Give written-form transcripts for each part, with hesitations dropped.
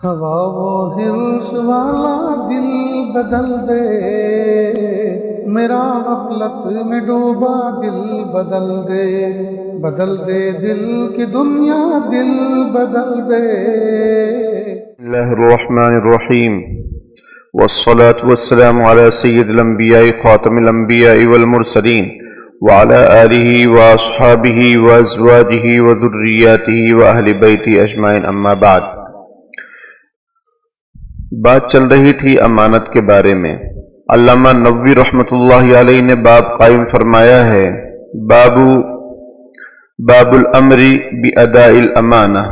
ہوا وہ ہرس والا دل بدل دے، میرا غفلت میں ڈوبا دل بدل دے، بدل دے دل کی دنیا دل بدل دے۔ بسم اللہ الرحمن الرحیم، والصلاة والسلام على سید الانبیاء خاتم الانبیاء والمرسلین وعلى آلہ واصحابہ وازواجہ وذریاتہ واہل بیتہ اجمعین، اما بعد۔ بات چل رہی تھی امانت کے بارے میں۔ علامہ نووی رحمۃ اللہ علیہ نے باب قائم فرمایا ہے، باب الامر باداء الامانہ۔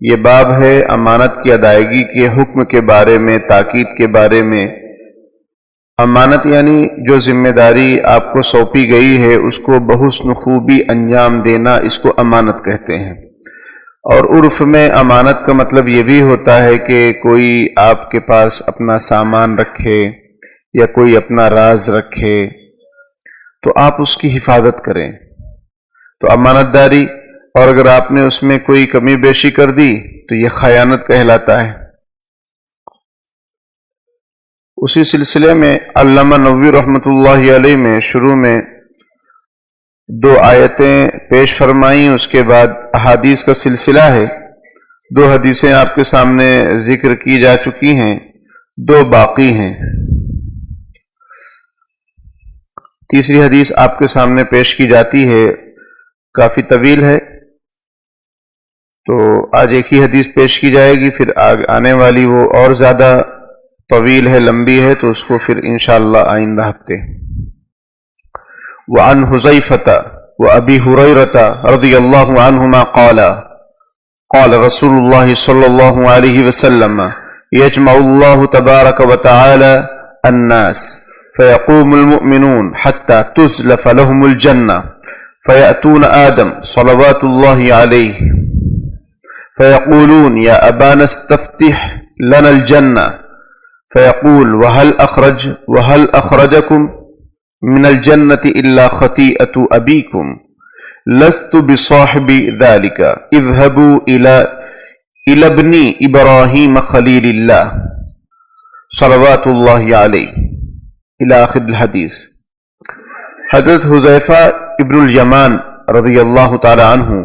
یہ باب ہے امانت کی ادائیگی کے حکم کے بارے میں، تاکید کے بارے میں۔ امانت یعنی جو ذمہ داری آپ کو سونپی گئی ہے اس کو بحسن خوبی انجام دینا، اس کو امانت کہتے ہیں۔ اور عرف میں امانت کا مطلب یہ بھی ہوتا ہے کہ کوئی آپ کے پاس اپنا سامان رکھے یا کوئی اپنا راز رکھے تو آپ اس کی حفاظت کریں، تو امانت داری۔ اور اگر آپ نے اس میں کوئی کمی بیشی کر دی تو یہ خیانت کہلاتا ہے۔ اسی سلسلے میں علامہ نووی رحمۃ اللہ علیہ میں شروع میں 2 آیتیں پیش فرمائیں، اس کے بعد احادیث کا سلسلہ ہے۔ 2 حدیثیں آپ کے سامنے ذکر کی جا چکی ہیں، 2 باقی ہیں۔ تیسری حدیث آپ کے سامنے پیش کی جاتی ہے، کافی طویل ہے، تو آج ایک ہی حدیث پیش کی جائے گی، پھر آنے والی وہ اور زیادہ طویل ہے، لمبی ہے، تو اس کو پھر انشاءاللہ آئندہ ہفتے۔ وعن حذیفۃ وابی ہریرۃ رضی اللہ عنہما قال قال رسول اللہ صلی اللہ علیہ وسلم یجمع اللہ تبارک وتعالی الناس فیقوم المؤمنون حتی تزلف لهم الجنہ فیأتون آدم صلوات اللہ علیہ فیقولون یا ابانا استفتح لنا الجنہ فیقول وهل اخرجکم من الجنة إلا خطيئة أبيكم لست بصاحب ذلك اذهبوا إلى ابن إبراهيم خليل الله صلوات الله عليه إلى آخر الحدیث۔ حضرت حذیفہ ابن الیمان رضی اللہ تعالی عنہ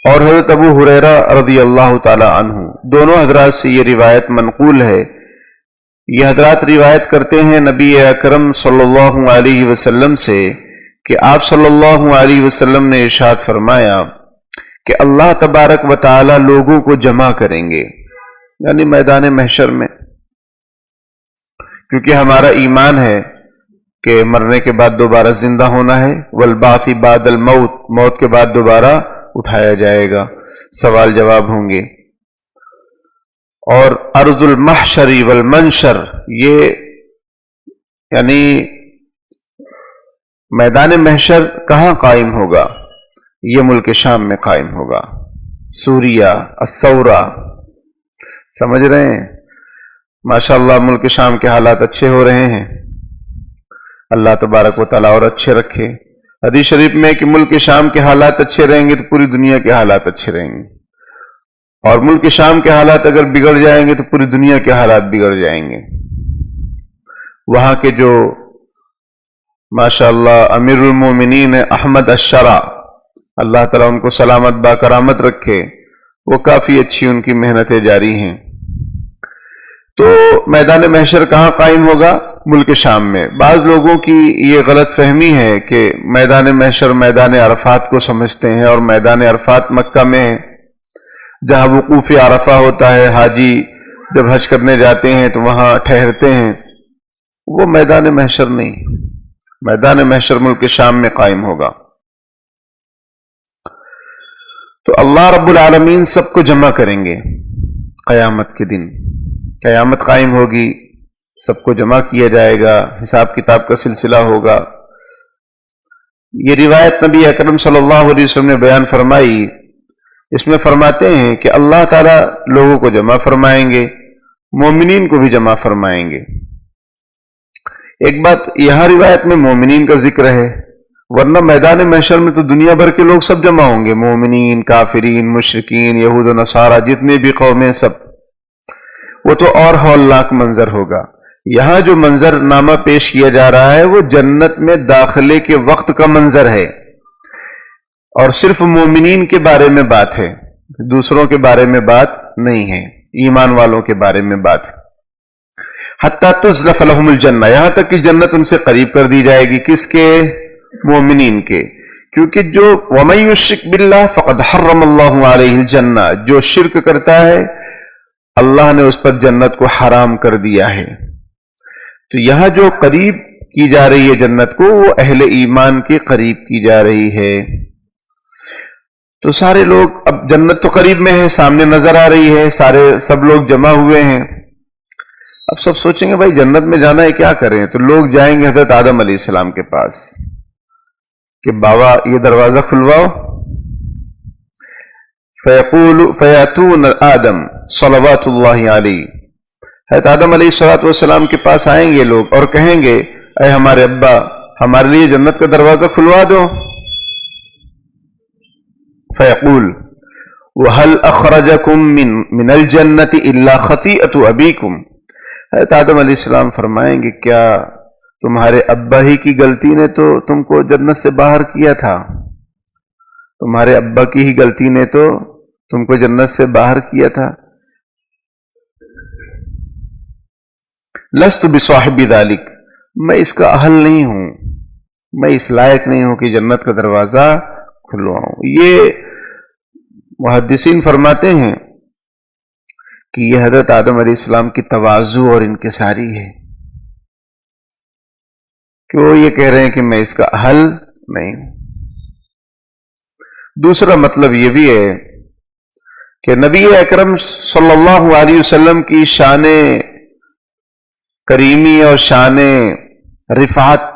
اور حضرت ابو ہریرہ رضی اللہ تعالی عنہ، دونوں حضرات سے یہ روایت منقول ہے۔ یہ حضرات روایت کرتے ہیں نبی اکرم صلی اللہ علیہ وسلم سے کہ آپ صلی اللہ علیہ وسلم نے ارشاد فرمایا کہ اللہ تبارک و تعالی لوگوں کو جمع کریں گے، یعنی میدان محشر میں، کیونکہ ہمارا ایمان ہے کہ مرنے کے بعد دوبارہ زندہ ہونا ہے، والبعث بعد الموت، موت کے بعد دوبارہ اٹھایا جائے گا، سوال جواب ہوں گے۔ اور ارض المحشر والمنشر، یہ یعنی میدان محشر کہاں قائم ہوگا؟ یہ ملک شام میں قائم ہوگا، سوریہ، الثورہ، سمجھ رہے ہیں؟ ماشاءاللہ ملک شام کے حالات اچھے ہو رہے ہیں، اللہ تبارک و تعالیٰ اور اچھے رکھے۔ حدیث شریف میں کہ ملک شام کے حالات اچھے رہیں گے تو پوری دنیا کے حالات اچھے رہیں گے، اور ملک شام کے حالات اگر بگڑ جائیں گے تو پوری دنیا کے حالات بگڑ جائیں گے۔ وہاں کے جو ماشاءاللہ امیر المومنین احمد الشرع، اللہ تعالیٰ ان کو سلامت با کرامت رکھے، وہ کافی اچھی ان کی محنتیں جاری ہیں۔ تو میدان محشر کہاں قائم ہوگا؟ ملک شام میں۔ بعض لوگوں کی یہ غلط فہمی ہے کہ میدان محشر میدان عرفات کو سمجھتے ہیں، اور میدان عرفات مکہ میں ہے، جہاں وقوف عرفہ ہوتا ہے، حاجی جب حج کرنے جاتے ہیں تو وہاں ٹھہرتے ہیں، وہ میدان محشر نہیں۔ میدان محشر ملک شام میں قائم ہوگا۔ تو اللہ رب العالمین سب کو جمع کریں گے قیامت کے دن، قیامت قائم ہوگی، سب کو جمع کیا جائے گا، حساب کتاب کا سلسلہ ہوگا۔ یہ روایت نبی اکرم صلی اللہ علیہ وسلم نے بیان فرمائی، اس میں فرماتے ہیں کہ اللہ تعالیٰ لوگوں کو جمع فرمائیں گے، مومنین کو بھی جمع فرمائیں گے۔ ایک بات یہاں روایت میں مومنین کا ذکر ہے، ورنہ میدان محشر میں تو دنیا بھر کے لوگ سب جمع ہوں گے، مومنین، کافرین، مشرکین، یہود و نصارہ، جتنے بھی قومیں، سب۔ وہ تو اور ہولناک منظر ہوگا. یہاں جو منظر نامہ پیش کیا جا رہا ہے وہ جنت میں داخلے کے وقت کا منظر ہے، اور صرف مومنین کے بارے میں بات ہے، دوسروں کے بارے میں بات نہیں ہے، ایمان والوں کے بارے میں بات ہے. حتی تزلف لهم الجنہ، یہاں تک کہ جنت ان سے قریب کر دی جائے گی. کس کے؟ مومنین کے. کیونکہ جو وَمَن يُشْرِكْ بِاللَّهِ فَقَدْ حَرَّمَ اللَّهُ عَلَيْهِ الْجَنَّةَ، جو شرک کرتا ہے اللہ نے اس پر جنت کو حرام کر دیا ہے. تو یہاں جو قریب کی جا رہی ہے جنت کو، وہ اہل ایمان کے قریب کی جا رہی ہے. تو سارے لوگ، اب جنت تو قریب میں ہے، سامنے نظر آ رہی ہے، سب لوگ جمع ہوئے ہیں. اب سب سوچیں گے بھائی جنت میں جانا ہے، کیا کریں؟ تو لوگ جائیں گے حضرت آدم علیہ السلام کے پاس کہ بابا یہ دروازہ کھلواؤ. فیاتون آدم صلوات اللہ علیہ، حضرت آدم علیہ السلام کے پاس آئیں گے لوگ اور کہیں گے اے ہمارے ابا، ہمارے لیے جنت کا دروازہ کھلوا دو. فیقول وَهَلْ أَخْرَجَكُم مِّنَ الْجَنَّةِ إِلَّا خَطِيئَةُ أَبِيكُمْ، حضرت آدم علیہ السلام فرمائیں گے کیا تمہارے ابا ہی کی غلطی نے تو تم کو جنت سے باہر کیا تھا؟ تمہارے ابا کی ہی غلطی نے تو تم کو جنت سے باہر کیا تھا. لست بصاحب ذلک، میں اس کا اہل نہیں ہوں، میں اس لائق نہیں ہوں کہ جنت کا دروازہ کھلواؤں. یہ محدثین فرماتے ہیں کہ یہ حضرت آدم علیہ السلام کی تواضع اور انکساری ہے کہ وہ یہ کہہ رہے ہیں کہ میں اس کا اہل نہیں ہوں. دوسرا مطلب یہ بھی ہے کہ نبی اکرم صلی اللہ علیہ وسلم کی شان کریمی اور شان رفعت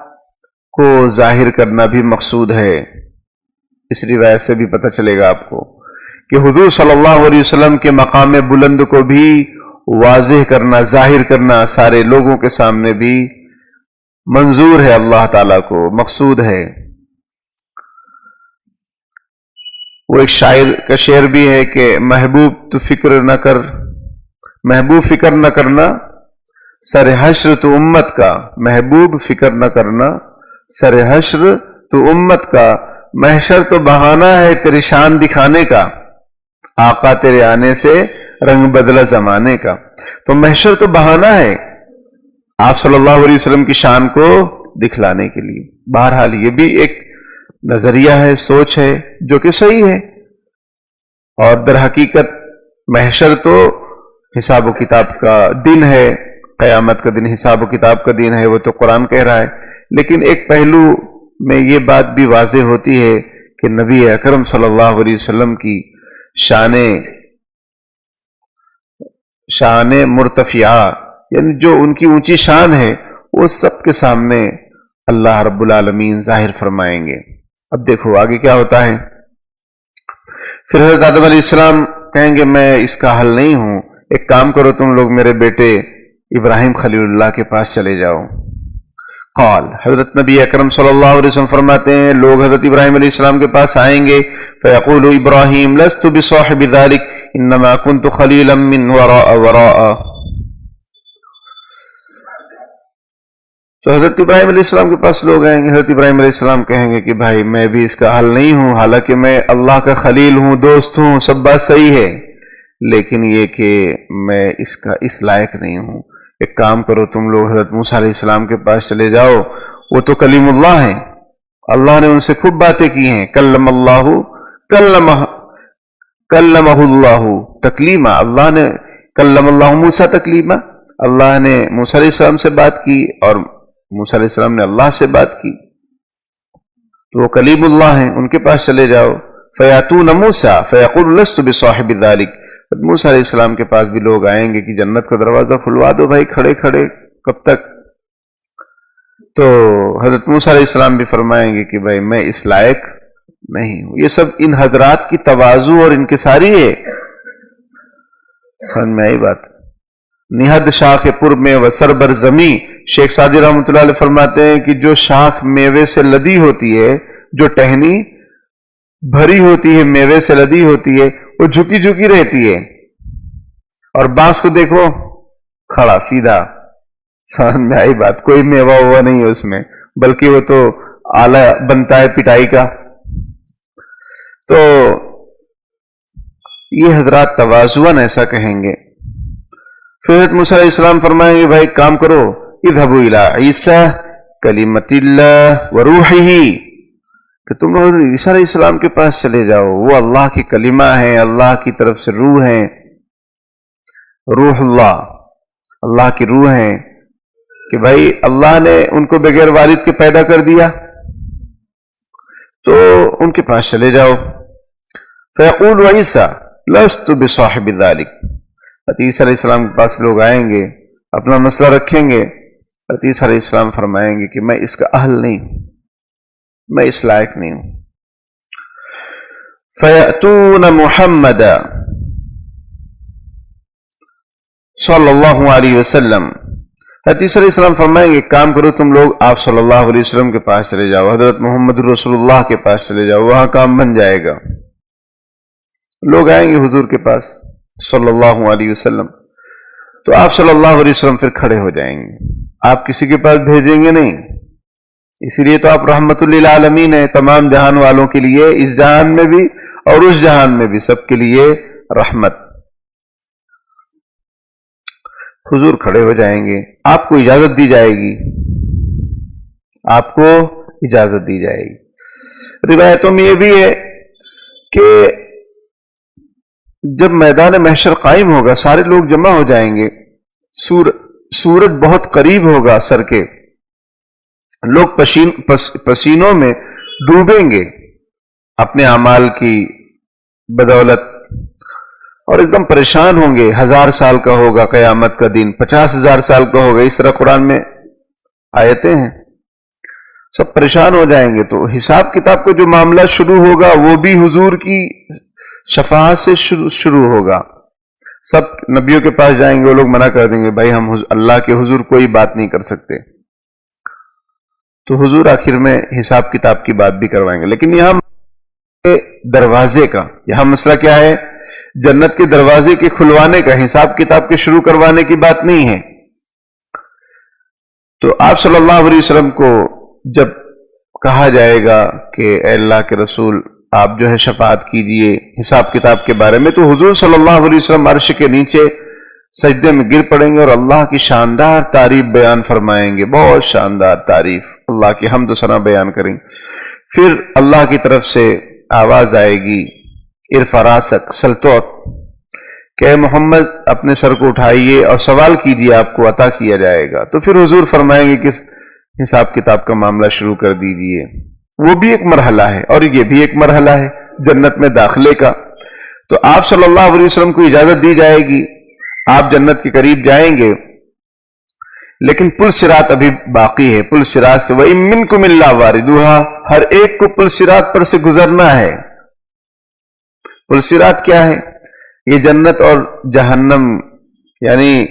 کو ظاہر کرنا بھی مقصود ہے. اس روایت سے بھی پتہ چلے گا آپ کو کہ حضور صلی اللہ علیہ وسلم کے مقام بلند کو بھی واضح کرنا، ظاہر کرنا سارے لوگوں کے سامنے بھی منظور ہے، اللہ تعالیٰ کو مقصود ہے. وہ ایک شاعر کا شعر بھی ہے کہ محبوب تو فکر نہ کر، محبوب فکر نہ کرنا سر حشر تو امت کا، محبوب فکر نہ کرنا سر حشر تو امت کا، محشر تو بہانہ ہے تیری شان دکھانے کا، آقا تیرے آنے سے رنگ بدلا زمانے کا. تو محشر تو بہانہ ہے آپ صلی اللہ علیہ وسلم کی شان کو دکھلانے کے لیے. بہرحال یہ بھی ایک نظریہ ہے، سوچ ہے جو کہ صحیح ہے، اور در حقیقت محشر تو حساب و کتاب کا دن ہے، قیامت کا دن حساب و کتاب کا دن ہے، وہ تو قرآن کہہ رہا ہے. لیکن ایک پہلو میں یہ بات بھی واضح ہوتی ہے کہ نبی اکرم صلی اللہ علیہ وسلم کی شان مرتفعہ، یعنی جو ان کی اونچی شان ہے، وہ سب کے سامنے اللہ رب العالمین ظاہر فرمائیں گے. اب دیکھو آگے کیا ہوتا ہے. پھر حضرت آدم علیہ السلام کہیں گے میں اس کا حل نہیں ہوں، ایک کام کرو تم لوگ میرے بیٹے ابراہیم خلیل اللہ کے پاس چلے جاؤ. قال، حضرت نبی اکرم صلی اللہ علیہ وسلم فرماتے ہیں لوگ حضرت ابراہیم علیہ السلام کے پاس آئیں گے. فیقول ابراہیم لست بصاحب ذلک انما كنت خلیلا من وراء. تو حضرت ابراہیم علیہ السلام کے پاس لوگ آئیں گے، حضرت ابراہیم علیہ السلام کہیں گے کہ بھائی میں بھی اس کا حل نہیں ہوں، حالانکہ میں اللہ کا خلیل ہوں، دوست ہوں، سب بات صحیح ہے، لیکن یہ کہ میں اس لائق نہیں ہوں. ایک کام کرو تم لوگ حضرت موسیٰ علیہ السلام کے پاس چلے جاؤ، وہ تو کلیم اللہ ہیں، اللہ نے ان سے خوب باتیں کی ہیں. کلمہ اللہ تکلیما، اللہ نے کلم اللہ موسیٰ تکلیما، اللہ نے موسیٰ علیہ السلام سے بات کی اور موسیٰ علیہ السلام نے اللہ سے بات کی، تو وہ کلیم اللہ ہیں، ان کے پاس چلے جاؤ. فیاتون موسیٰ فیقول لست بصاحب ذلک، موسیٰ علیہ السلام کے پاس بھی لوگ آئیں گے کہ جنت کا دروازہ کھلوا دو بھائی، کھڑے کھڑے کب تک. تو حضرت موسیٰ علیہ السلام بھی فرمائیں گے کہ بھائی میں اس لائق نہیں ہوں. یہ سب ان حضرات کی تواضع اور انکساری ہے. سمجھ میں آئی بات؟ نہد شاخ پر میں و سربر زمیں، شیخ سعدی رحمۃ اللہ علیہ فرماتے ہیں کہ جو شاخ میوے سے لدی ہوتی ہے، جو ٹہنی بھری ہوتی ہے میوے سے لدی ہوتی ہے، وہ جھکی جھکی رہتی ہے. اور بانس کو دیکھو کھڑا سیدھا. سمجھ میں آئی بات؟ کوئی میوہ ہوا نہیں ہے اس میں، بلکہ وہ تو آلہ بنتا ہے پٹائی کا. تو یہ حضرات تواضعاً ایسا کہیں گے. پھر حضرت موسیٰ علیہ السلام فرمائیں گے بھائی کام کرو، اذهبوا الى عیسیٰ کلمۃ اللہ وروحہ، کہ تم لوگ عیسیٰ علیہ السلام کے پاس چلے جاؤ، وہ اللہ کی کلمہ ہیں، اللہ کی طرف سے روح ہیں. روح اللہ کی روح ہیں، کہ بھائی اللہ نے ان کو بغیر والد کے پیدا کر دیا، تو ان کے پاس چلے جاؤ. فیقول عیسیٰ لست بصاحب ذلک، عیسیٰ علیہ السلام کے پاس لوگ آئیں گے، اپنا مسئلہ رکھیں گے. عیسیٰ علیہ السلام فرمائیں گے کہ میں اس کا اہل نہیں ہوں، میں اس لائق نہیں ہوں. فیأتون محمد صلی اللہ علیہ وسلم، عیسیٰ علیہ السلام فرمائیں گے کام کرو تم لوگ، آپ صلی اللہ علیہ وسلم کے پاس چلے جاؤ، حضرت محمد رسول اللہ کے پاس چلے جاؤ، وہاں کام بن جائے گا. لوگ آئیں گے حضور کے پاس صلی اللہ علیہ وسلم، تو آپ صلی اللہ علیہ وسلم پھر کھڑے ہو جائیں گے. آپ کسی کے پاس بھیجیں گے نہیں، اسی لیے تو آپ رحمت للعالمین ہیں، تمام جہان والوں کے لیے، اس جہان میں بھی اور اس جہان میں بھی، سب کے لیے رحمت. حضور کھڑے ہو جائیں گے، آپ کو اجازت دی جائے گی، آپ کو اجازت دی جائے گی. روایتوں میں یہ بھی ہے کہ جب میدان محشر قائم ہوگا، سارے لوگ جمع ہو جائیں گے، سورج بہت قریب ہوگا سر کے، لوگ پسینوں میں ڈوبیں گے اپنے اعمال کی بدولت، اور ایک دم پریشان ہوں گے. 1000 سال کا ہوگا قیامت کا دن، 50,000 سال کا ہوگا، اس طرح قرآن میں آیتیں ہیں. سب پریشان ہو جائیں گے. تو حساب کتاب کا جو معاملہ شروع ہوگا وہ بھی حضور کی شفاعت سے شروع ہوگا. سب نبیوں کے پاس جائیں گے، وہ لوگ منع کر دیں گے بھائی ہم اللہ کے حضور کوئی بات نہیں کر سکتے. تو حضور آخر میں حساب کتاب کی بات بھی کروائیں گے. لیکن یہاں دروازے کا، یہاں مسئلہ کیا ہے؟ جنت کے دروازے کے کھلوانے کا، حساب کتاب کے شروع کروانے کی بات نہیں ہے. تو آپ صلی اللہ علیہ وسلم کو جب کہا جائے گا کہ اے اللہ کے رسول آپ جو ہے شفاعت کیجئے حساب کتاب کے بارے میں، تو حضور صلی اللہ علیہ وسلم عرش کے نیچے سجدے میں گر پڑیں گے اور اللہ کی شاندار تعریف بیان فرمائیں گے، بہت شاندار تعریف، اللہ کی حمد و ثنا بیان کریں گے. پھر اللہ کی طرف سے آواز آئے گی ارفع راسک سلطوت، کہ محمد اپنے سر کو اٹھائیے اور سوال کیجئے، آپ کو عطا کیا جائے گا. تو پھر حضور فرمائیں گے کہ حساب کتاب کا معاملہ شروع کر دیجئے. وہ بھی ایک مرحلہ ہے اور یہ بھی ایک مرحلہ ہے جنت میں داخلے کا. تو آپ صلی اللہ علیہ وسلم کو اجازت دی جائے گی، آپ جنت کے قریب جائیں گے، لیکن پل صراط ابھی باقی ہے. پل صراط سے وَإِن مِّنكُمْ إِلَّا وَارِدُوهَا، ہر ایک کو پل صراط پر سے گزرنا ہے. پل صراط کیا ہے؟ یہ جنت اور جہنم، یعنی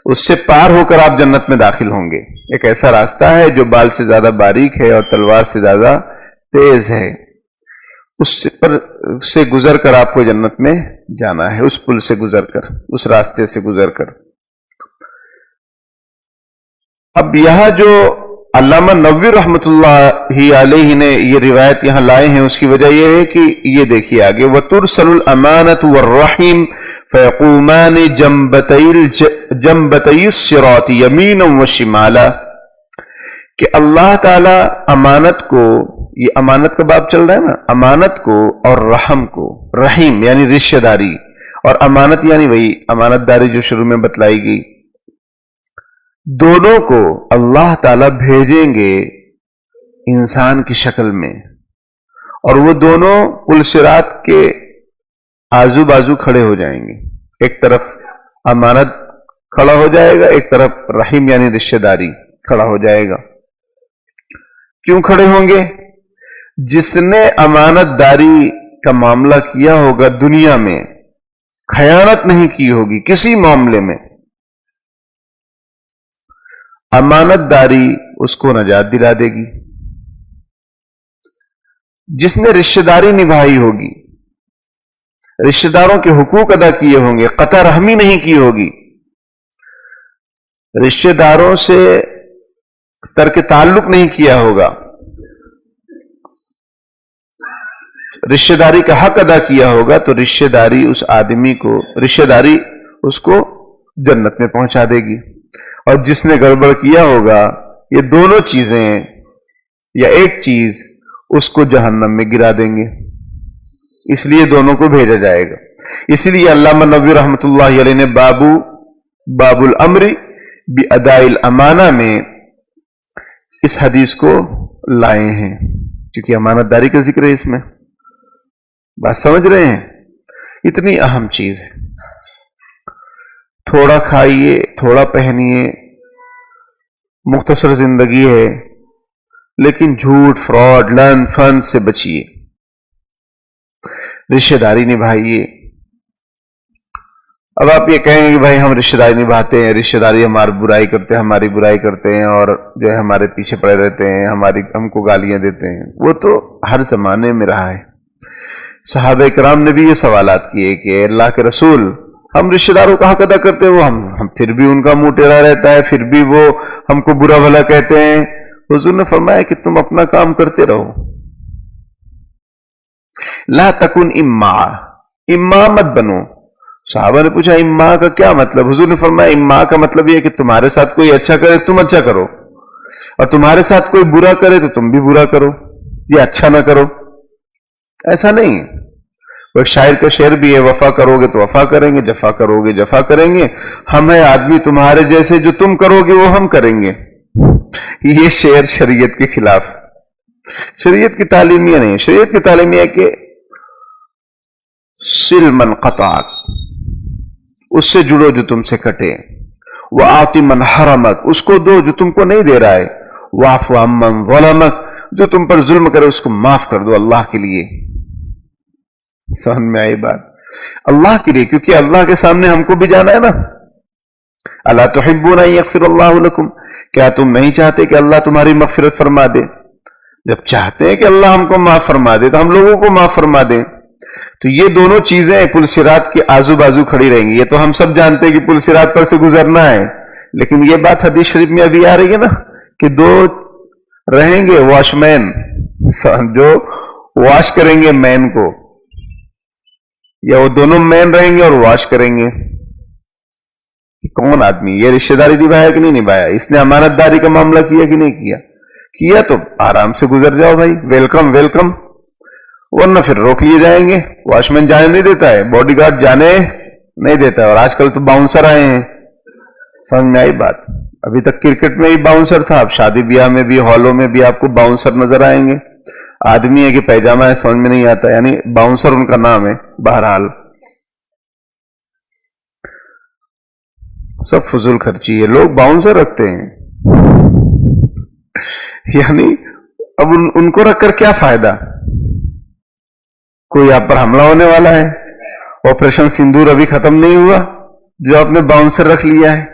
اس سے پار ہو کر آپ جنت میں داخل ہوں گے. ایک ایسا راستہ ہے جو بال سے زیادہ باریک ہے اور تلوار سے زیادہ تیز ہے، اس پر سے گزر کر آپ کو جنت میں جانا ہے، اس پل سے گزر کر، اس راستے سے گزر کر. اب یہاں جو علامہ نووی رحمۃ اللہ علیہ نے یہ روایت یہاں لائے ہیں، اس کی وجہ یہ ہے کہ یہ دیکھیے آگے وَتُرْسَلُ الْأَمَانَةُ وَالرَّحِيمُ فَيَقُومَانِ جَنبَتَيِ الصِّرَاطِ يَمِينًا وَشِمَالًا، کہ اللہ تعالی امانت کو، یہ امانت کا باب چل رہا ہے نا، امانت کو اور رحم کو، رحیم یعنی رشتہ داری، اور امانت یعنی وہی امانت داری جو شروع میں بتلائی گئی، دونوں کو اللہ تعالیٰ بھیجیں گے انسان کی شکل میں، اور وہ دونوں پل صراط کے آزو بازو کھڑے ہو جائیں گے. ایک طرف امانت کھڑا ہو جائے گا، ایک طرف رحیم یعنی رشتہ داری کھڑا ہو جائے گا. کیوں کھڑے ہوں گے؟ جس نے امانت داری کا معاملہ کیا ہوگا دنیا میں، خیانت نہیں کی ہوگی کسی معاملے میں، امانت داری اس کو نجات دلا دے گی. جس نے رشتہ داری نبھائی ہوگی، رشتہ داروں کے حقوق ادا کیے ہوں گے، قطع رحمی نہیں کی ہوگی، رشتے داروں سے ترک تعلق نہیں کیا ہوگا، رشتے داری کا حق ادا کیا ہوگا، تو رشتے داری اس آدمی کو، رشتے داری اس کو جنت میں پہنچا دے گی. اور جس نے گڑبڑ کیا ہوگا، یہ دونوں چیزیں یا ایک چیز اس کو جہنم میں گرا دیں گے. اس لیے دونوں کو بھیجا جائے گا. اسی لیے علامہ نووی رحمۃ اللہ علیہ نے باب الامر باداء الامانہ میں اس حدیث کو لائے ہیں، کیونکہ امانت داری کا ذکر ہے اس میں. بات سمجھ رہے ہیں؟ اتنی اہم چیز ہے. تھوڑا کھائیے، تھوڑا پہنیے، مختصر زندگی ہے، لیکن جھوٹ، فراڈ، لن فن سے بچیے. رشتہ داری نبھائیے. اب آپ یہ کہیں گے کہ بھائی ہم رشتہ داری نبھاتے ہیں، رشتہ داری ہماری برائی کرتے ہیں، ہماری برائی کرتے ہیں اور جو ہے ہمارے پیچھے پڑے رہتے ہیں، ہم کو گالیاں دیتے ہیں. وہ تو ہر زمانے میں رہا ہے. صحابہ کرام نے بھی یہ سوالات کیے کہ اللہ کے رسول، ہم رشتہ داروں کا حق ادا کرتے ہیں، ہم پھر بھی ان کا منہ ٹیڑھا رہتا ہے، پھر بھی وہ ہم کو برا بھلا کہتے ہیں. حضور نے فرمایا کہ تم اپنا کام کرتے رہو. لا تکن اما مت بنو. صحابہ نے پوچھا اما کا کیا مطلب؟ حضور نے فرمایا اما کا مطلب یہ کہ تمہارے ساتھ کوئی اچھا کرے تم اچھا کرو، اور تمہارے ساتھ کوئی برا کرے تو تم بھی برا کرو یا اچھا نہ کرو. ایسا نہیں. وہ ایک شاعر کا شعر بھی ہے، وفا کرو گے تو وفا کریں گے، جفا کرو گے جفا کریں گے، ہم ہیں آدمی تمہارے جیسے، جو تم کرو گے وہ ہم کریں گے. یہ شعر شریعت کے خلاف، شریعت کی تعلیم یہ نہیں. شریعت کی تعلیم یہ ہے کہ سل من قطعک، اس سے جڑو جو تم سے کٹے، وآت من حرمک، اس کو دو جو تم کو نہیں دے رہا ہے، واعف عمن ظلمک، جو تم پر ظلم کرے اس کو معاف کر دو اللہ کے لیے. سمجھ میں آئی بات؟ اللہ کے لیے، کیونکہ اللہ کے سامنے ہم کو بھی جانا ہے نا. الا تحبون ان یغفر اللہ لکم، کیا تم نہیں چاہتے کہ اللہ تمہاری مغفرت فرما دے؟ جب چاہتے ہیں کہ اللہ ہم کو معاف فرما دے تو ہم لوگوں کو معاف فرما دیں. تو یہ دونوں چیزیں پل صراط کے آزو بازو کھڑی رہیں گی. یہ تو ہم سب جانتے ہیں کہ پل صراط پر سے گزرنا ہے، لیکن یہ بات حدیث شریف میں ابھی آ رہی ہے نا کہ دو رہیں گے واش مین، جو واش کریں گے مین کو، یا وہ دونوں مین رہیں گے اور واش کریں گے. کون آدمی یہ رشتہ داری نبھایا کہ نہیں نبھایا؟ اس نے امانت داری کا معاملہ کیا کہ نہیں کیا تو آرام سے گزر جاؤ بھائی، ویلکم ویلکم. ورنہ پھر روک لیے جائیں گے. واش مین جانے نہیں دیتا ہے، باڈی گارڈ جانے نہیں دیتا ہے، اور آج کل تو باؤنسر آئے ہیں. سمجھ میں آئی بات؟ ابھی تک کرکٹ میں ہی باؤنسر تھا، اب شادی بیاہ میں بھی، ہالوں میں بھی آپ کو باؤنسر نظر آئیں گے. آدمی ہے کہ پیجامہ ہے سمجھ میں نہیں آتا، یعنی باؤنسر ان کا نام ہے. بہرحال سب فضول خرچی ہے، لوگ باؤنسر رکھتے ہیں. یعنی اب ان کو رکھ کر کیا فائدہ؟ کوئی آپ پر حملہ ہونے والا ہے، آپریشن سندور ابھی ختم نہیں ہوا جو آپ نے باؤنسر رکھ لیا ہے،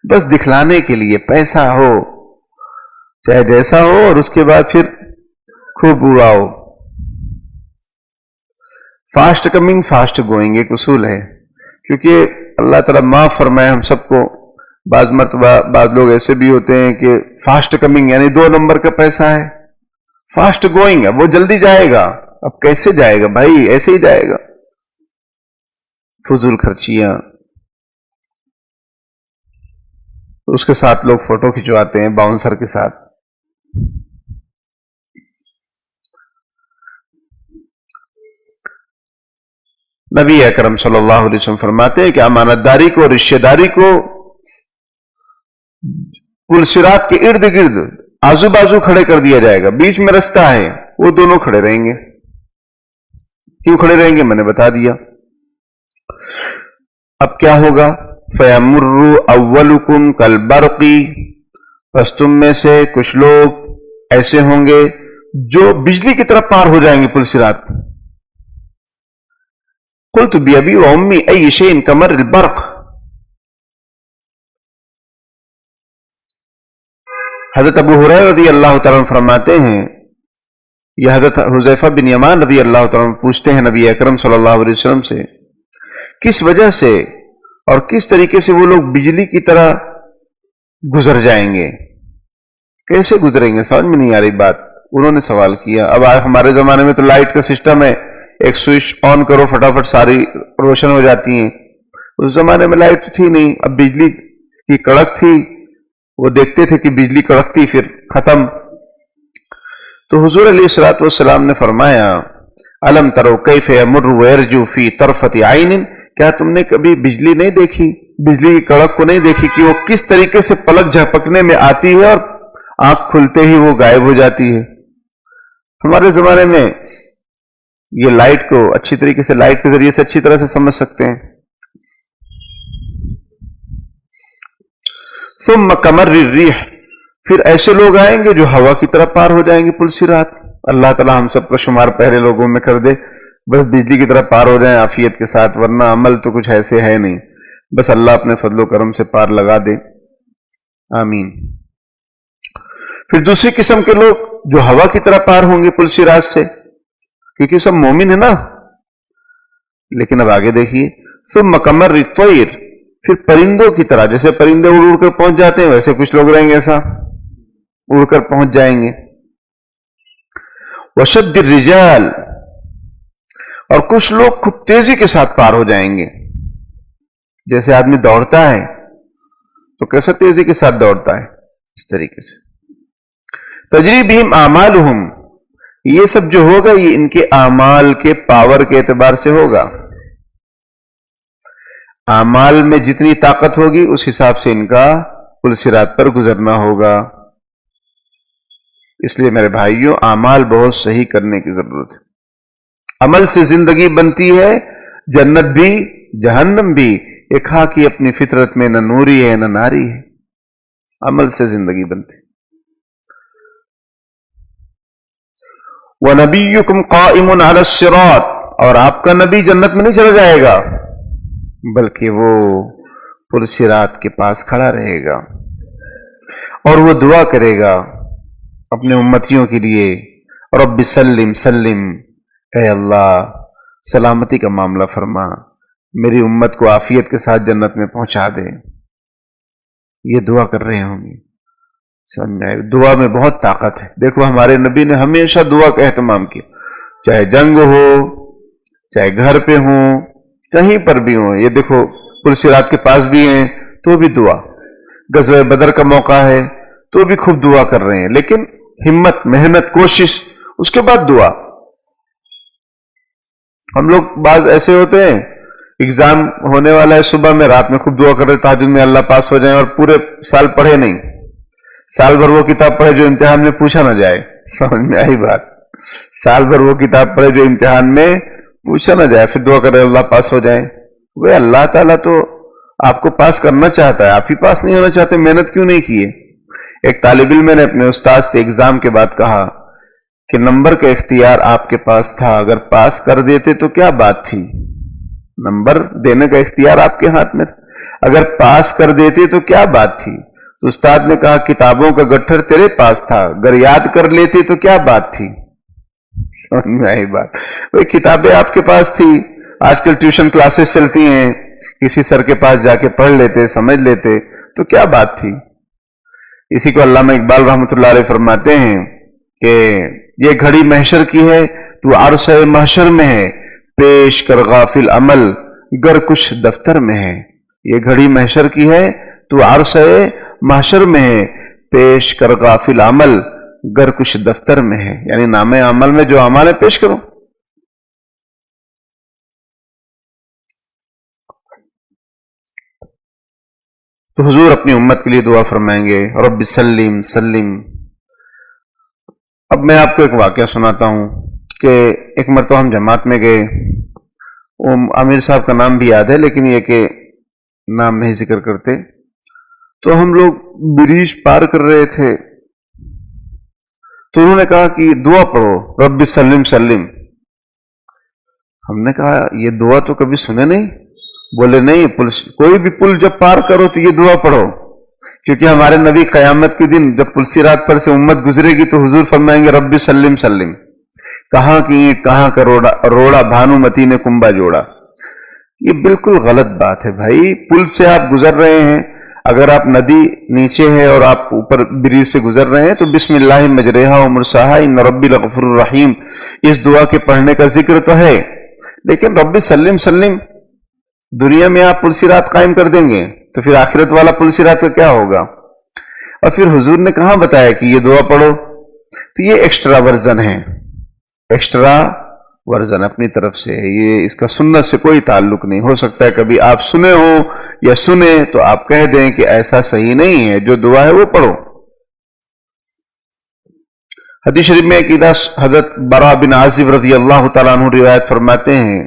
بس دکھلانے کے لیے. پیسہ ہو چاہے جیسا ہو، اور اس کے بعد پھر خوب اڑاؤ. فاسٹ کمنگ فاسٹ گوئنگ ایک اصول ہے، کیونکہ اللہ تعالیٰ معاف فرمائے ہم سب کو. بعض مرتبہ بعض لوگ ایسے بھی ہوتے ہیں کہ فاسٹ کمنگ یعنی 2 نمبر کا پیسہ ہے، فاسٹ گوئنگ ہے، وہ جلدی جائے گا. اب کیسے جائے گا بھائی؟ ایسے ہی جائے گا. فضول خرچیاں. اس کے ساتھ لوگ فوٹو کھنچواتے ہیں باؤنسر کے ساتھ. نبی اکرم صلی اللہ علیہ وسلم فرماتے ہیں کہ امانت داری کو، رشتہ داری کو پل صراط کے ارد گرد آزو بازو کھڑے کر دیا جائے گا. بیچ میں رستہ ہے، وہ دونوں کھڑے رہیں گے. کیوں کھڑے رہیں گے میں نے بتا دیا. اب کیا ہوگا؟ فَيَمُرُّ أَوَّلُكُمْ كَالْبَرْقِ، بس تم میں سے کچھ لوگ ایسے ہوں گے جو بجلی کی طرف پار ہو جائیں گے پل صراط. قلت بأبي وأمي أي شيء كمر البرق. حضرت ابو ہریرہ رضی اللہ تعالیٰ عنہ فرماتے ہیں، یہ حضرت حذیفہ بن یمان رضی اللہ تعالیٰ عنہ پوچھتے ہیں نبی اکرم صلی اللہ علیہ وسلم سے، کس وجہ سے اور کس طریقے سے وہ لوگ بجلی کی طرح گزر جائیں گے. کیسے گزریں گے؟ سمجھ میں نہیں آ رہی بات. انہوں نے سوال کیا. اب ہمارے زمانے میں تو لائٹ کا سسٹم ہے، ایک سوئچ آن کرو فٹافٹ ساری روشن ہو جاتی ہیں. اس زمانے میں لائٹ تھی نہیں. اب بجلی کی کڑک تھی، وہ دیکھتے تھے کہ بجلی کڑکتی پھر ختم. تو حضور علیہ الصلوۃ والسلام نے فرمایا الم ترو کیف یمر ویرجو فی طرفۃ عین، کیا تم نے کبھی بجلی نہیں دیکھی، بجلی کی کڑک کو نہیں دیکھی کہ وہ کس طریقے سے پلک جھپکنے میں آتی ہے اور آنکھ کھلتے ہی وہ غائب ہو جاتی ہے. ہمارے زمانے میں یہ لائٹ کو اچھی طریقے سے، لائٹ کے ذریعے سے اچھی طرح سے سمجھ سکتے ہیں. ثم کمر الریح، پھر ایسے لوگ آئیں گے جو ہوا کی طرح پار ہو جائیں گے پل صراط. اللہ تعالی ہم سب کا شمار پہلے لوگوں میں کر دے، بس بجلی کی طرح پار ہو جائیں عافیت کے ساتھ، ورنہ عمل تو کچھ ایسے ہے نہیں، بس اللہ اپنے فضل و کرم سے پار لگا دے. آمین. پھر دوسری قسم کے لوگ جو ہوا کی طرح پار ہوں گے پل صراط سے، کیونکہ سب مومن ہے نا. لیکن اب آگے دیکھیے ثم کمر الطیر، پھر پرندوں کی طرح، جیسے پرندے اڑ اڑ کر پہنچ جاتے ہیں ویسے کچھ لوگ رہیں گے، ایسا اڑ کر پہنچ جائیں گے. وشد الرجال، اور کچھ لوگ خوب تیزی کے ساتھ پار ہو جائیں گے. جیسے آدمی دوڑتا ہے تو کیسا تیزی کے ساتھ دوڑتا ہے، اس طریقے سے. تجری بہم اعمالہم، یہ سب جو ہوگا یہ ان کے اعمال کے پاور کے اعتبار سے ہوگا. اعمال میں جتنی طاقت ہوگی اس حساب سے ان کا پل صراط پر گزرنا ہوگا. اس لیے میرے بھائیوں اعمال بہت صحیح کرنے کی ضرورت ہے. عمل سے زندگی بنتی ہے، جنت بھی جہنم بھی. ایک خاکی اپنی فطرت میں نہ نوری ہے نہ ناری ہے، عمل سے زندگی بنتی. وَنَبِيُّكُمْ قَائِمٌ عَلَى الصِّرَاطِ، اور آپ کا نبی جنت میں نہیں چلا جائے گا بلکہ وہ پل صراط کے پاس کھڑا رہے گا اور وہ دعا کرے گا اپنے امتیوں کے لیے، رب سلم سلم، اے اللہ سلامتی کا معاملہ فرما، میری امت کو عافیت کے ساتھ جنت میں پہنچا دے. یہ دعا کر رہے ہوں گے. سمجھائے دعا میں بہت طاقت ہے. دیکھو ہمارے نبی نے ہمیشہ دعا کا اہتمام کیا، چاہے جنگ ہو، چاہے گھر پہ ہوں، کہیں پر بھی ہوں. یہ دیکھو پل صراط کے پاس بھی ہیں تو بھی دعا، غزوہ بدر کا موقع ہے تو بھی خوب دعا کر رہے ہیں، لیکن ہمت، محنت، کوشش، اس کے بعد دعا. ہم لوگ بعض ایسے ہوتے ہیں ایگزام ہونے والا ہے صبح میں، رات میں خوب دعا کر رہے تہجد میں اللہ پاس ہو جائیں، اور پورے سال پڑھے نہیں، سال بھر وہ کتاب پڑھے جو امتحان میں پوچھا نہ جائے. سمجھ میں آئی بات؟ سال بھر وہ کتاب پڑھے جو امتحان میں پوچھا نہ جائے، پھر دعا کر رہے اللہ پاس ہو جائے. وہ اللہ تعالیٰ تو آپ کو پاس کرنا چاہتا ہے، آپ ہی پاس نہیں ہونا چاہتے، محنت کیوں نہیں کیے؟ ایک طالب علم نے اپنے استاد سے ایگزام کے بعد کہا کہ نمبر کا اختیار آپ کے پاس تھا، اگر پاس کر دیتے تو کیا بات تھی. نمبر دینے کا اختیار آپ کے ہاتھ میں تھا، اگر پاس کر دیتے تو کیا بات تھی. تو استاد نے کہا کتابوں کا گٹھر تیرے پاس تھا، اگر یاد کر لیتے تو کیا بات تھی. سمجھ میں آئی بات؟ وہ کتابیں آپ کے پاس تھی. آج کل ٹیوشن کلاسز چلتی ہیں، کسی سر کے پاس جا کے پڑھ لیتے، سمجھ لیتے تو کیا بات تھی. اسی کو علامہ اقبال رحمۃ اللہ علیہ فرماتے ہیں کہ یہ گھڑی محشر کی ہے تو عرصہ محشر میں ہے، پیش کر غافل عمل گر کچھ دفتر میں ہے. یہ گھڑی محشر کی ہے تو عرصہ محشر میں ہے، پیش کر غافل عمل گر کچھ دفتر میں ہے. یعنی نامے عمل میں جو اعمال ہے پیش کرو. تو حضور اپنی امت کے لیے دعا فرمائیں گے رب سلم سلم. اب میں آپ کو ایک واقعہ سناتا ہوں کہ ایک مرتبہ ہم جماعت میں گئے، امیر صاحب کا نام بھی یاد ہے لیکن یہ کہ نام نہیں ذکر کرتے. تو ہم لوگ بریج پار کر رہے تھے تو انہوں نے کہا کہ دعا پڑھو رب سلم سلم. ہم نے کہا یہ دعا تو کبھی سنے نہیں. بولے نہیں، کوئی بھی پل جب پار کرو تو یہ دعا پڑھو، کیونکہ ہمارے نبی قیامت کے دن جب پل صراط پر سے امت گزرے گی تو حضور فرمائیں گے رب سلم سلم. کہاں کی اینٹ کہاں کا روڑا بھانومتی نے کنبا جوڑا. یہ بالکل غلط بات ہے بھائی. پل سے آپ گزر رہے ہیں، اگر آپ ندی نیچے ہے اور آپ اوپر بریج سے گزر رہے ہیں تو بسم اللہ مجریہا و مرساہا ان ربی لغفور الرحیم اس دعا کے پڑھنے کا ذکر تو ہے، لیکن رب سلم سلم دنیا میں آپ پلسرات قائم کر دیں گے تو پھر آخرت والا پلسرات کا کیا ہوگا؟ اور پھر حضور نے کہاں بتایا کہ یہ دعا پڑھو؟ تو یہ ایکسٹرا ورژن ہے، ایکسٹرا ورژن اپنی طرف سے، یہ اس کا سنت سے کوئی تعلق نہیں۔ ہو سکتا ہے کبھی آپ سنے ہو یا سنے تو آپ کہہ دیں کہ ایسا صحیح نہیں ہے، جو دعا ہے وہ پڑھو۔ حدیث شریف میں ایک حضرت برا بن عازب رضی اللہ تعالیٰ عنہ روایت فرماتے ہیں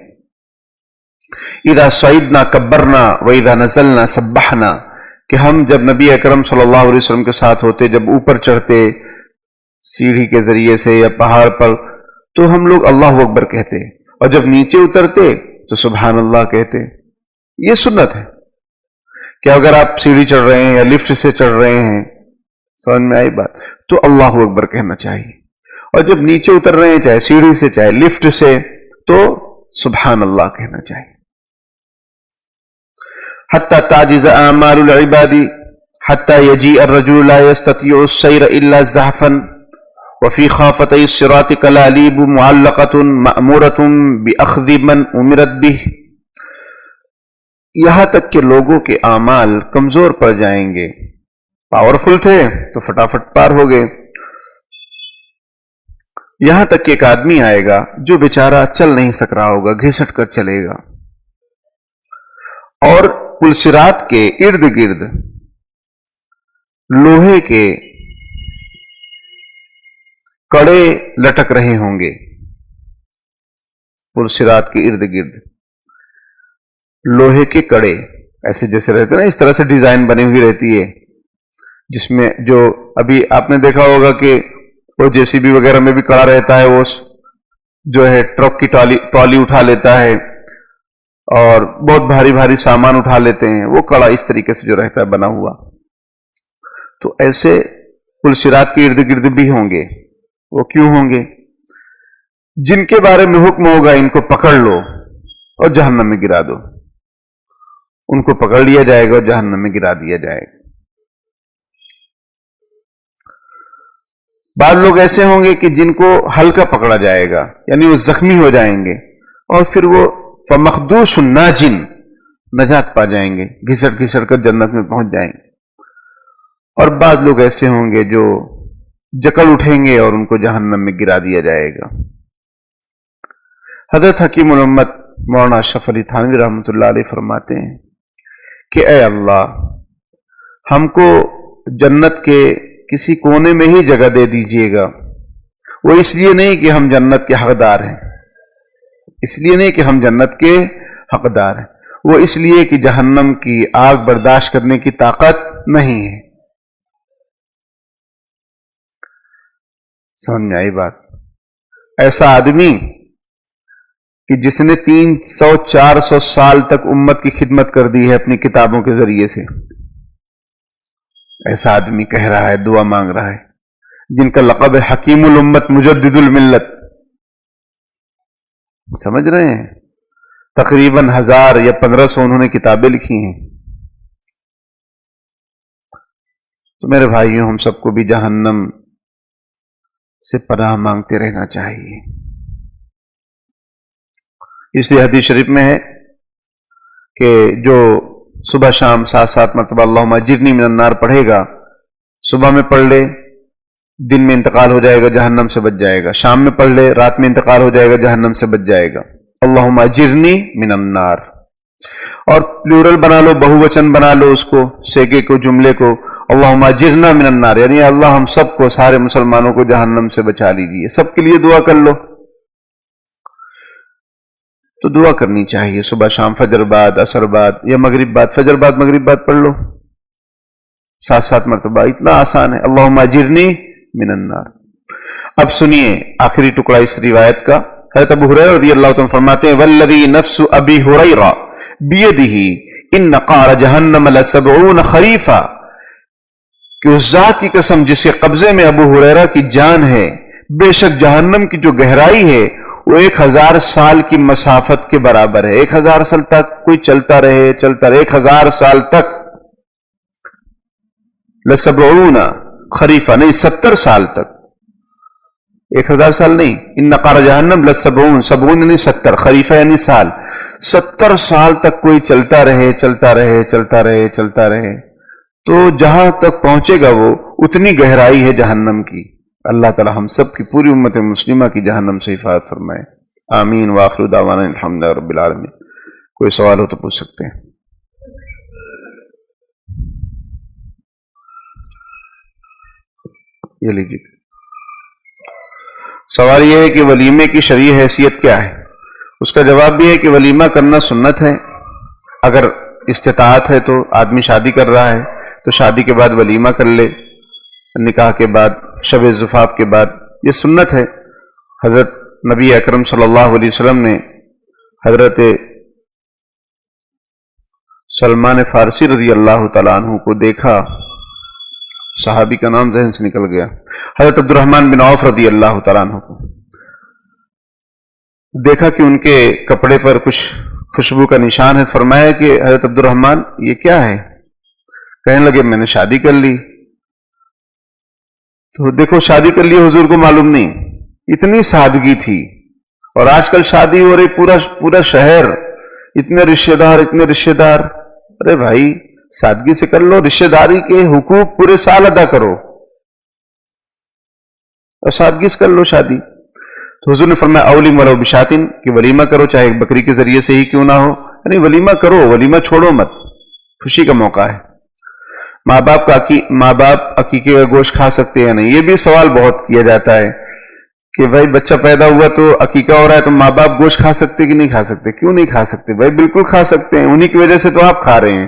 اذا صعدنا کبرنا واذا نزلنا سبحنا، کہ ہم جب نبی اکرم صلی اللہ علیہ وسلم کے ساتھ ہوتے، جب اوپر چڑھتے سیڑھی کے ذریعے سے یا پہاڑ پر تو ہم لوگ اللہ اکبر کہتے، اور جب نیچے اترتے تو سبحان اللہ کہتے۔ یہ سنت ہے کہ اگر آپ سیڑھی چڑھ رہے ہیں یا لفٹ سے چڑھ رہے ہیں، سمجھ میں آئی بات، تو اللہ اکبر کہنا چاہیے، اور جب نیچے اتر رہے ہیں چاہے سیڑھی سے چاہے لفٹ سے تو سبحان اللہ کہنا چاہیے۔ حتی تعجز اعمال العباد حتی یجیء الرجل لا یستطیع السیر الا زحفا وفی خافتي الصراط کلالیب معلقۃ مأمورۃ باخذ من امرت به، یہاں تک کہ لوگوں کے اعمال کمزور پڑ جائیں گے، پاورفل تھے تو فٹافٹ پار ہو گئے، یہاں تک کہ ایک آدمی آئے گا جو بیچارہ چل نہیں سک رہا ہوگا، گھسٹ کر چلے گا، اور پلسرات کے ارد گرد لوہے کے کڑے لٹک رہے ہوں گے، پلسرات کے ارد گرد لوہے کے کڑے ایسے جیسے رہتے ہیں نا، اس طرح سے ڈیزائن بنی ہوئی رہتی ہے، جس میں جو ابھی آپ نے دیکھا ہوگا کہ وہ JCB وغیرہ میں بھی کڑا رہتا ہے، وہ جو ہے ٹرک کی ٹرالی اٹھا لیتا ہے اور بہت بھاری بھاری سامان اٹھا لیتے ہیں، وہ کڑا اس طریقے سے جو رہتا ہے بنا ہوا، تو ایسے پلسرات کے ارد گرد بھی ہوں گے۔ وہ کیوں ہوں گے؟ جن کے بارے میں حکم ہوگا ان کو پکڑ لو اور جہنم میں گرا دو، ان کو پکڑ لیا جائے گا اور جہنم میں گرا دیا جائے گا۔ بعض لوگ ایسے ہوں گے کہ جن کو ہلکا پکڑا جائے گا، یعنی وہ زخمی ہو جائیں گے اور پھر وہ فمخدوش ناجن، نجات پا جائیں گے، گھسٹ گھسٹ کر جنت میں پہنچ جائیں گے۔ اور بعض لوگ ایسے ہوں گے جو جکڑ اٹھیں گے اور ان کو جہنم میں گرا دیا جائے گا۔ حضرت حکیم الامت مولانا اشرف علی تھانوی رحمۃ اللہ علیہ فرماتے ہیں کہ اے اللہ، ہم کو جنت کے کسی کونے میں ہی جگہ دے دیجیے گا، وہ اس لیے نہیں کہ ہم جنت کے حقدار ہیں، اس لیے نہیں کہ ہم جنت کے حقدار ہیں، وہ اس لیے کہ جہنم کی آگ برداشت کرنے کی طاقت نہیں ہے۔ سمجھ میں آئی بات؟ ایسا آدمی کہ جس نے 300-400 سال تک امت کی خدمت کر دی ہے اپنی کتابوں کے ذریعے سے، ایسا آدمی کہہ رہا ہے، دعا مانگ رہا ہے، جن کا لقب ہے حکیم الامت مجدد الملت، سمجھ رہے ہیں؟ تقریباً 1000 یا 1500 انہوں نے کتابیں لکھی ہیں۔ تو میرے بھائیوں، ہم سب کو بھی جہنم سے پناہ مانگتے رہنا چاہیے۔ اس لیے حدیث شریف میں ہے کہ جو صبح شام 7 مرتبہ اللہم اجرنی من النار پڑھے گا، صبح میں پڑھ لے دن میں انتقال ہو جائے گا، جہنم سے بچ جائے گا، شام میں پڑھ لے رات میں انتقال ہو جائے گا، جہنم سے بچ جائے گا۔ اللہم اجرنی من النار، اور پلورل بنا لو، بہو وچن بنا لو اس کو، سیگے کو، جملے کو، اللہم اجرنا من النار، یعنی اللہ ہم سب کو، سارے مسلمانوں کو جہنم سے بچا لیجیے۔ سب کے لیے دعا کر لو، تو دعا کرنی چاہیے صبح شام، فجر بعد، عصر بعد یا مغرب بعد، فجر بعد مغرب بعد پڑھ لو 7 مرتبہ، اتنا آسان ہے۔ اللہم اجرنی من النار۔ اب سنیے آخری ٹکڑا اس روایت کا۔ حضرت ابو ہریرہ رضی اللہ عنہ فرماتے ہیں والذی نفس ابی ہریرہ بیدہ ان قعر جہنم ل70 خریفا، کہ اس ذات کی قسم جس کے قبضے میں ابو ہریرہ کی جان ہے، بے شک جہنم کی جو گہرائی ہے وہ 1000 سال کی مسافت کے برابر ہے۔ 1000 سال تک کوئی چلتا رہے 1000 سال تک لسبعون خریفہ، نہیں 70 سال تک، 1000 سال نہیں، ان قار جہنم لسبعون، 70 یعنی 70، خریفہ یعنی سال، 70 سال تک کوئی چلتا رہے چلتا رہے چلتا رہے چلتا رہے تو جہاں تک پہنچے گا وہ اتنی گہرائی ہے جہنم کی۔ اللہ تعالی ہم سب کی پوری امت مسلمہ کی جہنم سے حفاظت فرمائے، آمین۔ وآخر دعوانا الحمدللہ رب العالمین۔ کوئی سوال ہو تو پوچھ سکتے ہیں۔ یہ لیجیے، سوال یہ ہے کہ ولیمے کی شرعی حیثیت کیا ہے؟ اس کا جواب یہ ہے کہ ولیمہ کرنا سنت ہے، اگر استطاعت ہے تو آدمی شادی کر رہا ہے تو شادی کے بعد ولیمہ کر لے، نکاح کے بعد، شب زفاف کے بعد، یہ سنت ہے۔ حضرت نبی اکرم صلی اللہ علیہ وسلم نے حضرت سلمان فارسی رضی اللہ تعالیٰ عنہ کو دیکھا، صحابی کا نام ذہن سے نکل گیا، حضرت عبد الرحمن بن عوف رضی اللہ تعالیٰ عنہ کو دیکھا کہ ان کے کپڑے پر کچھ خوشبو کا نشان ہے، فرمایا کہ حضرت عبد الرحمن یہ کیا ہے؟ کہنے لگے میں نے شادی کر لی۔ تو دیکھو شادی کر لی حضور کو معلوم نہیں، اتنی سادگی تھی۔ اور آج کل شادی ہو رہی، پورا شہر، اتنے رشتہ دار، ارے بھائی سادگی سے کر لو، رشتہ داری کے حقوق پورے سال ادا کرو اور سادگی سے کر لو شادی۔ تو حضور نے فرمایا اولی ولو بشاتن، کہ ولیمہ کرو چاہے بکری کے ذریعے سے ہی کیوں نہ ہو، یعنی ولیمہ کرو، ولیمہ چھوڑو مت، خوشی کا موقع ہے۔ ماں باپ عقیقے کا گوشت کھا سکتے ہیں نہیں، یہ بھی سوال بہت کیا جاتا ہے کہ بھائی بچہ پیدا ہوا تو عقیقہ ہو رہا ہے تو ماں باپ گوشت کھا سکتے کہ نہیں کھا سکتے؟ کیوں نہیں کھا سکتے بھائی، بالکل کھا سکتے ہیں، انہی کی وجہ سے تو آپ کھا رہے ہیں،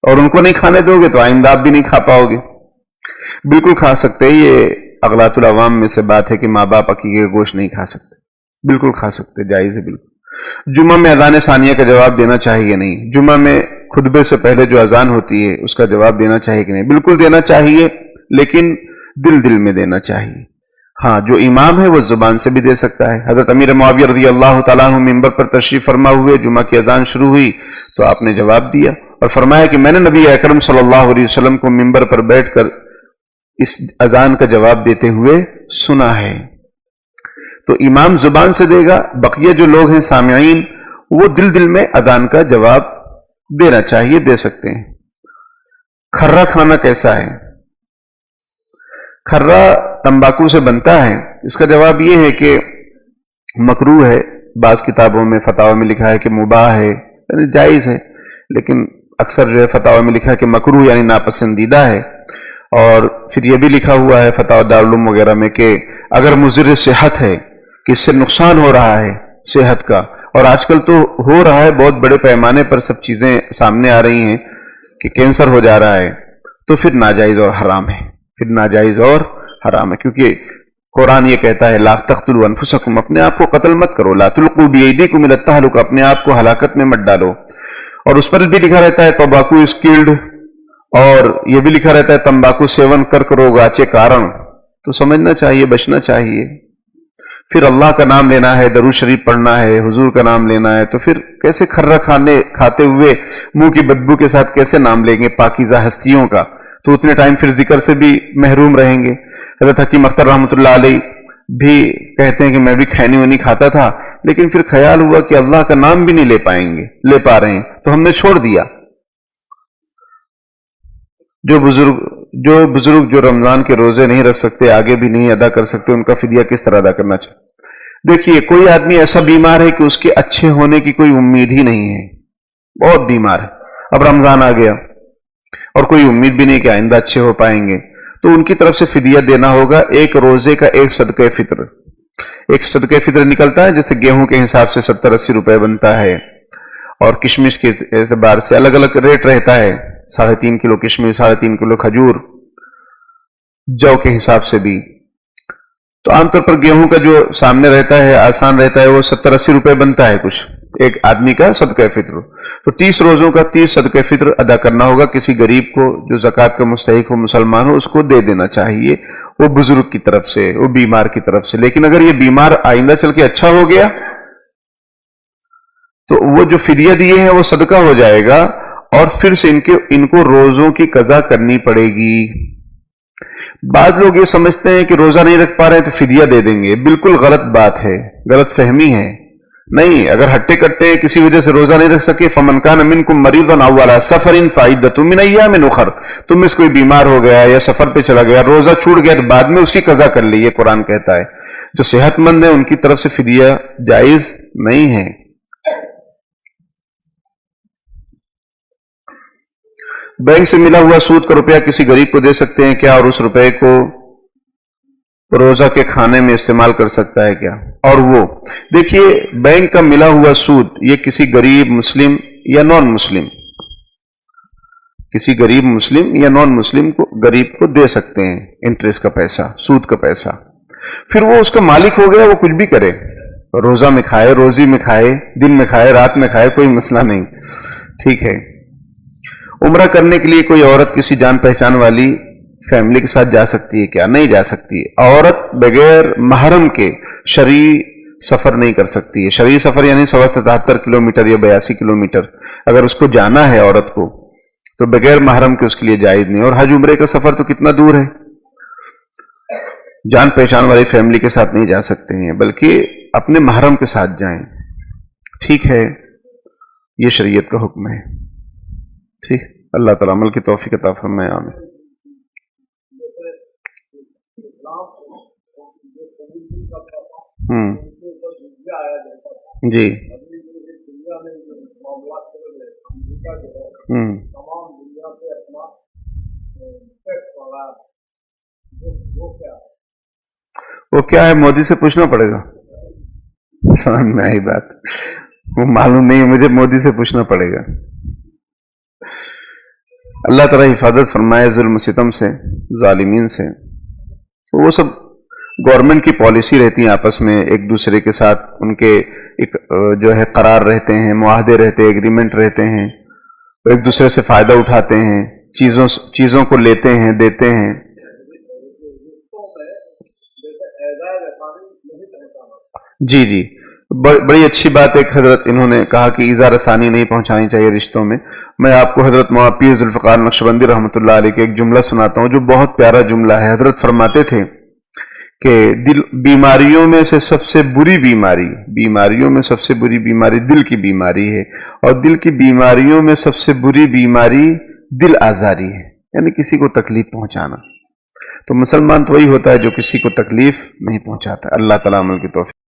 اور ان کو نہیں کھانے دو گے تو آئندہ آپ بھی نہیں کھا پاؤ گے، بالکل کھا سکتے ہیں۔ یہ اغلاط العوام میں سے بات ہے کہ ماں باپ عقیقے کا گوشت نہیں کھا سکتے، بالکل کھا سکتے، جائز ہے بالکل۔ جمعہ میں اذان ثانیہ کا جواب دینا چاہیے نہیں؟ جمعہ میں خطبے سے پہلے جو اذان ہوتی ہے اس کا جواب دینا چاہیے کہ نہیں؟ بالکل دینا چاہیے، لیکن دل میں دینا چاہیے۔ ہاں جو امام ہے وہ زبان سے بھی دے سکتا ہے۔ حضرت امیر معاویہ رضی اللہ تعالیٰ عنہ ممبر پر تشریف فرما ہوئے، جمعہ کی اذان شروع ہوئی تو آپ نے جواب دیا اور فرمایا کہ میں نے نبی اکرم صلی اللہ علیہ وسلم کو ممبر پر بیٹھ کر اس اذان کا جواب دیتے ہوئے سنا ہے۔ تو امام زبان سے دے گا، بقیہ جو لوگ ہیں سامعین وہ دل میں اذان کا جواب دینا چاہیے، دے سکتے ہیں۔ کھرا کھانا کیسا ہے؟ کھرا تمباکو سے بنتا ہے، اس کا جواب یہ ہے کہ مکروہ ہے، بعض کتابوں میں فتاوی میں لکھا ہے کہ مباح ہے، یعنی جائز ہے، لیکن اکثر جو ہے فتاوی میں لکھا ہے کہ مکروہ یعنی ناپسندیدہ ہے۔ اور پھر یہ بھی لکھا ہوا ہے فتاوی دارالعلوم وغیرہ میں کہ اگر مضر صحت ہے کہ اس سے نقصان ہو رہا ہے صحت کا، اور آج کل تو ہو رہا ہے، بہت بڑے پیمانے پر سب چیزیں سامنے آ رہی ہیں کہ کینسر ہو جا رہا ہے، تو پھر ناجائز اور حرام ہے، پھر ناجائز اور حرام ہے، کیونکہ قرآن یہ کہتا ہے لا تقتلوا انفسکم، اپنے آپ کو قتل مت کرو، لا تلقوا بایدیکم الی التہلکہ، اپنے آپ کو ہلاکت میں مت ڈالو۔ اور اس پر بھی لکھا رہتا ہے ٹوباکو از کلڈ، اور یہ بھی لکھا رہتا ہے تمباکو سیون کرک روگاچے کارن، تو سمجھنا چاہیے، بچنا چاہیے۔ پھر اللہ کا نام لینا ہے، درود شریف پڑھنا ہے، حضور کا نام لینا ہے، تو پھر کیسے کھرا کھاتے ہوئے منہ کی بدبو کے ساتھ کیسے نام لیں گے پاکیزہ ہستیوں کا؟ تو اتنے ٹائم پھر ذکر سے بھی محروم رہیں گے۔ حضرت حکیم اختر رحمۃ اللہ علیہ بھی کہتے ہیں کہ میں بھی کھینی ونی کھاتا تھا، لیکن پھر خیال ہوا کہ اللہ کا نام بھی نہیں لے پا رہے ہیں، تو ہم نے چھوڑ دیا۔ جو بزرگ جو رمضان کے روزے نہیں رکھ سکتے، آگے بھی نہیں ادا کر سکتے، ان کا فدیہ کس طرح ادا کرنا چاہیے؟ دیکھیے کوئی آدمی ایسا بیمار ہے کہ اس کے اچھے ہونے کی کوئی امید ہی نہیں ہے، بہت بیمار ہے، اب رمضان آ گیا اور کوئی امید بھی نہیں کہ آئندہ اچھے ہو پائیں گے، تو ان کی طرف سے فدیہ دینا ہوگا، ایک روزے کا ایک صدقہ فطر، ایک صدقہ فطر نکلتا ہے، جیسے گیہوں کے حساب سے 70-80 روپے بنتا ہے، اور کشمش کے اعتبار سے الگ الگ ریٹ رہتا ہے، 3.5 کلو کشمش، 3.5 کلو کھجور، جو کے حساب سے بھی۔ تو عام طور پر گیہوں کا جو سامنے رہتا ہے آسان رہتا ہے، وہ 70-80 روپے بنتا ہے کچھ ایک آدمی کا صدقہ فطر، تو 30 روزوں کا 30 صدقہ فطر ادا کرنا ہوگا، کسی غریب کو جو زکوٰۃ کا مستحق ہو، مسلمان ہو، اس کو دے دینا چاہیے، وہ بزرگ کی طرف سے، وہ بیمار کی طرف سے۔ لیکن اگر یہ بیمار آئندہ چل کے اچھا ہو گیا تو وہ جو فدیہ دیے ہیں وہ صدقہ ہو جائے گا، اور پھر سے ان کو روزوں کی قضا کرنی پڑے گی۔ بعض لوگ یہ سمجھتے ہیں کہ روزہ نہیں رکھ پا رہے ہیں تو فدیہ دے دیں گے. بالکل غلط بات ہے، غلط فہمی ہے. نہیں، اگر ہٹے کٹے کسی وجہ سے روزہ نہیں رکھ سکے فمن کان منکم مریضا او علی سفر فعدۃ من ایام اخر، تم میں سے کوئی بیمار ہو گیا یا سفر پہ چلا گیا، روزہ چھوٹ گیا تو بعد میں اس کی قضا کر لی. یہ قرآن کہتا ہے. جو صحت مند ہے ان کی طرف سے فدیہ جائز نہیں ہے. بینک سے ملا ہوا سود کا روپیہ کسی غریب کو دے سکتے ہیں کیا، اور اس روپے کو روزہ کے کھانے میں استعمال کر سکتا ہے کیا؟ اور وہ دیکھیے، بینک کا ملا ہوا سود یہ کسی غریب مسلم یا نان مسلم، کسی غریب مسلم یا نان مسلم کو، غریب کو دے سکتے ہیں انٹرسٹ کا پیسہ، سود کا پیسہ. پھر وہ اس کا مالک ہو گیا، وہ کچھ بھی کرے، روزہ میں کھائے، روزی میں کھائے، دن میں کھائے، رات میں کھائے، کوئی مسئلہ نہیں. ٹھیک ہے. عمرہ کرنے کے لیے کوئی عورت کسی جان پہچان والی فیملی کے ساتھ جا سکتی ہے کیا؟ نہیں جا سکتی. عورت بغیر محرم کے شرعی سفر نہیں کر سکتی ہے. شرعی سفر یعنی 77 کلومیٹر یا 82 کلومیٹر اگر اس کو جانا ہے عورت کو تو بغیر محرم کے اس کے لیے جائز نہیں. اور حج عمرے کا سفر تو کتنا دور ہے، جان پہچان والی فیملی کے ساتھ نہیں جا سکتے ہیں، بلکہ اپنے محرم کے ساتھ جائیں. ٹھیک ہے، یہ شریعت کا حکم ہے. ٹھیک، اللہ تعالیٰ عمل کی توفیق عطا فرمائے. آمین. جی. وہ کیا ہے مودی سے پوچھنا پڑے گا، سمجھ میں آئی بات، وہ معلوم نہیں مجھے، مودی سے پوچھنا پڑے گا. اللہ تعالیٰ حفاظت فرمائے ظلم و ستم سے، ظالمین سے. وہ سب گورنمنٹ کی پالیسی رہتی ہیں، آپس میں ایک دوسرے کے ساتھ ان کے ایک جو ہے قرار رہتے ہیں، معاہدے رہتے ہیں، ایگریمنٹ رہتے ہیں، ایک دوسرے سے فائدہ اٹھاتے ہیں، چیزوں کو لیتے ہیں، دیتے ہیں. جی جی، بڑی اچھی بات ایک حضرت انہوں نے کہا کہ ایذا رسانی نہیں پہنچانی چاہیے رشتوں میں. میں آپ کو حضرت مولانا پیر ذوالفقار نقشبندی رحمۃ اللہ علیہ کے ایک جملہ سناتا ہوں جو بہت پیارا جملہ ہے. حضرت فرماتے تھے کہ بیماریوں میں سے سب سے بری بیماری دل کی بیماری ہے، اور دل کی بیماریوں میں سب سے بری بیماری دل آزاری ہے، یعنی کسی کو تکلیف پہنچانا. تو مسلمان تو وہی ہوتا ہے جو کسی کو تکلیف نہیں پہنچاتا. اللہ تعالیٰ عمل کی توفیق.